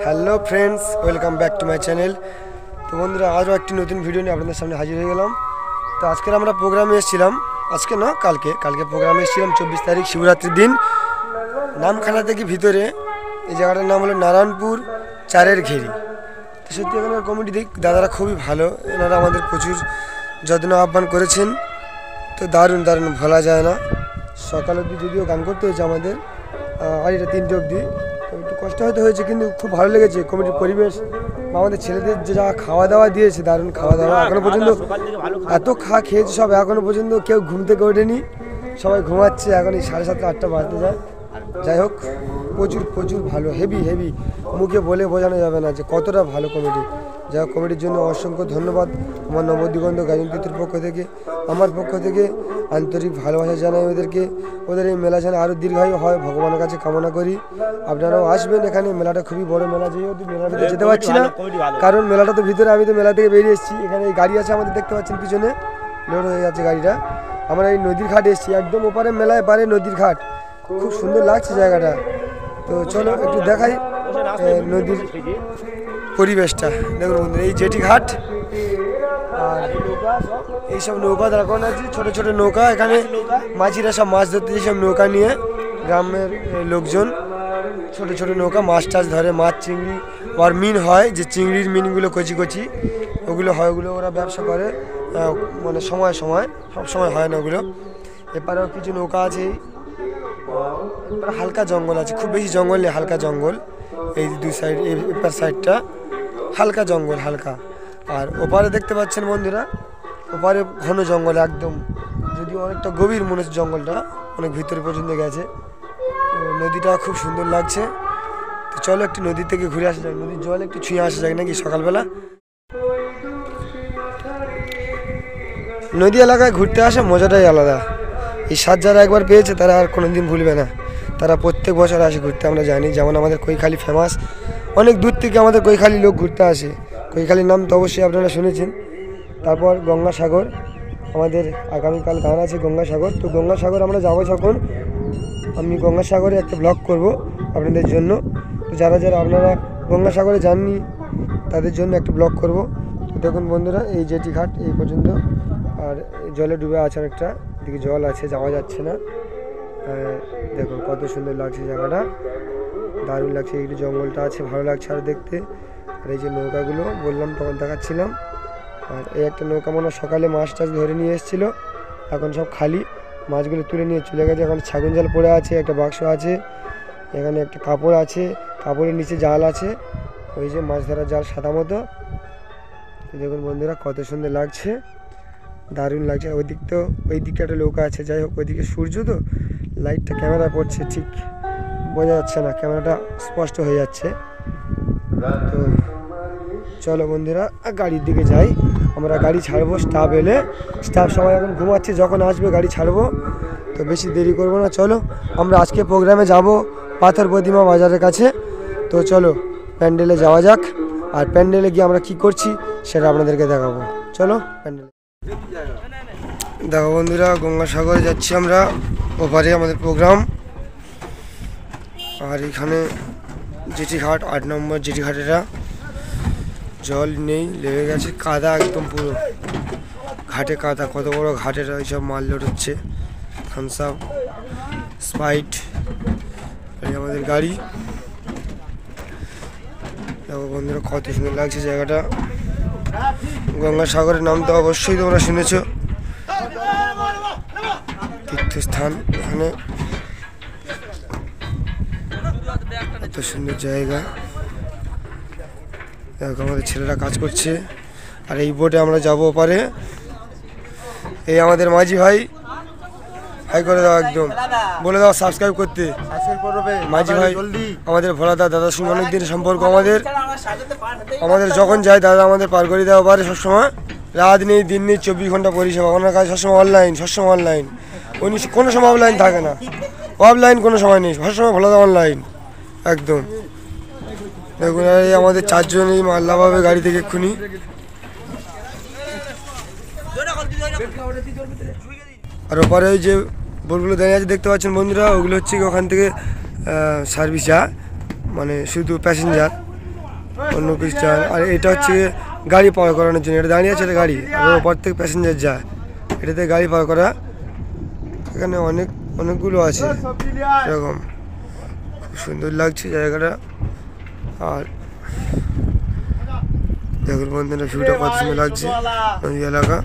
Hello friends, welcome back to my channel. তো বন্ধুরা, আরও একটি নতুন ভিডিও নিয়ে আপনাদের সামনে হাজির হয়ে গেলাম। তো আজকের আমরা প্রোগ্রামে এসেছিলাম, আজকে না কালকে প্রোগ্রামে এসেছিলাম 24 তারিখ শিবরাত্রির দিন নামখানা থেকে ভিতরে। এই জায়গাটার নাম হলো নারায়ণপুর চারের ঘেরি। তো সত্যি এখানে কমিটি দাদারা খুবই ভালো, এনারা আমাদের প্রচুর যত্ন আহ্বান করেছেন। তো দারুণ দারুণ ভোলা যায় না। সকাল অবধি যদিও গান করতে হয়েছে আমাদের, আর এটা 3টে অবধি, তো একটু কষ্ট হয়তো হয়েছে, কিন্তু খুব ভালো লেগেছে কমিটির পরিবেশ। আমাদের ছেলেদের যে যা খাওয়া দাওয়া দিয়েছে, দারুণ খাওয়া দাওয়া। এখনো পর্যন্ত এত খেয়েছে সব, এখনো পর্যন্ত কেউ ঘুম থেকে ওঠেনি, সবাই ঘুমাচ্ছে। এখন এই 7:30 8টা বাজতে যায়। যাই হোক, প্রচুর প্রচুর ভালো, হেভি মুখে বলে বোঝানো যাবে না যে কতটা ভালো কমিটি। যাই হোক, কমিটির জন্য অসংখ্য ধন্যবাদ। আমার নবদিগন্ত গাজন কীর্তির পক্ষ থেকে, আমার পক্ষ থেকে আন্তরিক ভালোবাসা জানাই ওদেরকে। ওদের এই মেলা যেন আরও দীর্ঘায়ু হয় ভগবানের কাছে কামনা করি। আপনারাও আসবেন এখানে, মেলাটা খুবই বড় মেলা। যেহেতু মেলার ভিতরে যেতে পারছি না, কারণ মেলাটা তো ভিতরে, আমি তো মেলা থেকে বেরিয়ে এসেছি। এখানে এই গাড়ি আছে আমাদের, দেখতে পাচ্ছেন পিছনে লোড হয়ে যাচ্ছে গাড়িটা। আমরা এই নদীর ঘাট এসেছি, একদম ওপারে মেলায় পারে নদীর ঘাট, খুব সুন্দর লাগছে জায়গাটা। তো চলো একটু দেখাই নদীর পরিবেশটা। দেখুন বন্ধুরা, এই জেটি ঘাট, আর এইসব নৌকা দাঁড় করানো আছে, ছোটো ছোটো নৌকা। এখানে মাঝিরা সব মাছ ধরতে, যেসব নৌকা নিয়ে গ্রামের লোকজন ছোটো ছোটো নৌকা মাছ টাছ ধরে, মাছ চিংড়ি আর মিন হয়, যে চিংড়ির মিনগুলো কচি কচি ওগুলো হয়, ওগুলো ওরা ব্যবসা করে, মানে সময় সময়, সব সময় হয় না ওগুলো। এপারেও কিছু নৌকা আছে। হালকা জঙ্গল আছে, খুব বেশি জঙ্গল নেই, হালকা জঙ্গল। এই দুই সাইড, এপার সাইডটা হালকা জঙ্গল, হালকা। আর ওপারে দেখতে পাচ্ছেন বন্ধুরা, ওপারে ঘন জঙ্গল একদম, যদিও অনেকটা গভীর মনে হচ্ছে জঙ্গলটা, অনেক ভিতরে পর্যন্ত গেছে। তো নদীটা খুব সুন্দর লাগছে। তো চলো একটু নদী থেকে ঘুরে আসা যাক, নদীর জল একটু ছুঁয়ে আসা যাক নাকি সকালবেলা। নদী এলাকায় ঘুরতে আসা মজাটাই আলাদা। এই স্বাদ যারা একবার পেয়েছে তারা আর কোনোদিন ভুলবে না। তারা প্রত্যেক বছর আসে ঘুরতে, আমরা জানি। যেমন আমাদের কৈখালী ফেমাস, অনেক দূর থেকে আমাদের কৈখালী লোক ঘুরতে আসে। কৈখালীর নাম তো অবশ্যই আপনারা শুনেছেন। তারপর গঙ্গাসাগর, আমাদের আগামীকাল গান আছে গঙ্গাসাগর। তো গঙ্গাসাগর আমরা যাবো যখন, আমি গঙ্গাসাগরে একটা ব্লগ করব আপনাদের জন্য। তো যারা যারা আপনারা গঙ্গাসাগরে যাননি তাদের জন্য একটা ব্লগ করব। তো দেখুন বন্ধুরা, এই জেটি ঘাট এই পর্যন্ত, আর জলে ডুবে আছে অনেকটা, এদিকে জল আছে, যাওয়া যাচ্ছে না। দেখুন কত সুন্দর লাগছে জায়গাটা, দারুণ লাগছে। একটু জঙ্গলটা আছে, ভালো লাগছে আর দেখতে। আর এই যে নৌকাগুলো বললাম তখন দেখাচ্ছিলাম। আর এই একটা নৌকা মনে সকালে মাছ টাছ ধরে নিয়ে এসেছিলো, এখন সব খালি, মাছগুলো তুলে নিয়ে চলে গেছে। এখন ছাগল জাল পড়ে আছে, একটা বাক্স আছে, এখানে একটা কাপড় আছে, কাপড়ের নিচে জাল আছে, ওই যে মাছ ধরার জাল সাদা মতো। দেখুন বন্ধুরা কত সুন্দর লাগছে, দারুণ লাগছে। ওই দিকটা একটা নৌকা আছে। যাই হোক, ওইদিকে সূর্য, তো লাইটটা ক্যামেরা পড়ছে, ঠিক বোঝা যাচ্ছে না, ক্যামেরাটা স্পষ্ট হয়ে যাচ্ছে। তো চলো বন্ধুরা গাড়ির দিকে যাই, আমরা গাড়ি ছাড়বো। স্টাফ সবাই এখন ঘুমাচ্ছে, যখন আসবে গাড়ি ছাড়বো। তো বেশি দেরি করবো না, চলো আমরা আজকে প্রোগ্রামে যাব পাথর প্রতিমা বাজারের কাছে। তো চলো প্যান্ডেলে যাওয়া যাক, আর প্যান্ডেলে গিয়ে আমরা কি করছি সেটা আপনাদেরকে দেখাবো। চলো প্যান্ডেলে। দেখো বন্ধুরা, গঙ্গাসাগরে যাচ্ছি আমরা, ওপারে আমাদের প্রোগ্রাম। আর এখানে জেটি ঘাট, 8 নম্বর জেটি ঘাট। এটা জল নেই, লেগে গেছে, কাদা একদম পুরো ঘাটে কাদা। কত বড় ঘাটের এইসব মাল লোড হচ্ছে, থামস আপ, স্প্রাইট। এই আমাদের গাড়ি। দেখো বন্ধুরা কত সুন্দর লাগছে জায়গাটা। গঙ্গাসাগরের নাম তো অবশ্যই তোমরা শুনেছ, তীর্থস্থান। এখানে এত সুন্দর জায়গা। দেখো আমাদের ছেলেরা কাজ করছে, আর এই বোটে আমরা যাবো ওপারে। এই আমাদের মাঝি ভাই, হাই করে দাও, একদম বলে দাও সাবস্ক্রাইব করতে। মাঝি ভাই আমাদের ভোলাদা, দাদার সঙ্গে অনেক দিনের সম্পর্ক আমাদের যখন যাই দাদা আমাদের পার করে দেওয়া পারে সবসময়। রাত নেই দিন নেই, 24 ঘন্টা পরিষেবা। ওনার কাছে সবসময় অনলাইন, উনি কোনো সময় অফলাইন থাকে না, অফলাইন কোনো সময় নেই, সবসময় ভোলাদা অনলাইন একদম। দেখুন এই আমাদের 4 জনই মাল্লা পাবে গাড়ি থেকে এক্ষুনি। আর ওপারে ওই যে বোটগুলো দাঁড়িয়ে আছে দেখতে পাচ্ছেন বন্ধুরা, ওগুলো হচ্ছে ওখান থেকে সার্ভিস যা, মানে শুধু প্যাসেঞ্জার। অন্য কিছু চান। আর এটা হচ্ছে গাড়ি পাওয়ার করানোর জন্য, এটা দাঁড়িয়ে আছে, এটা গাড়ি, আর ওপর থেকে প্যাসেঞ্জার যায়, এটাতে গাড়ি পাওয়ার করা। এখানে অনেকগুলো আছে এরকম, খুব সুন্দর লাগছে জায়গাটা। আর দেখুন বন্ধুরা ভিউটা কত সুন্দর লাগছে নদী এলাকা।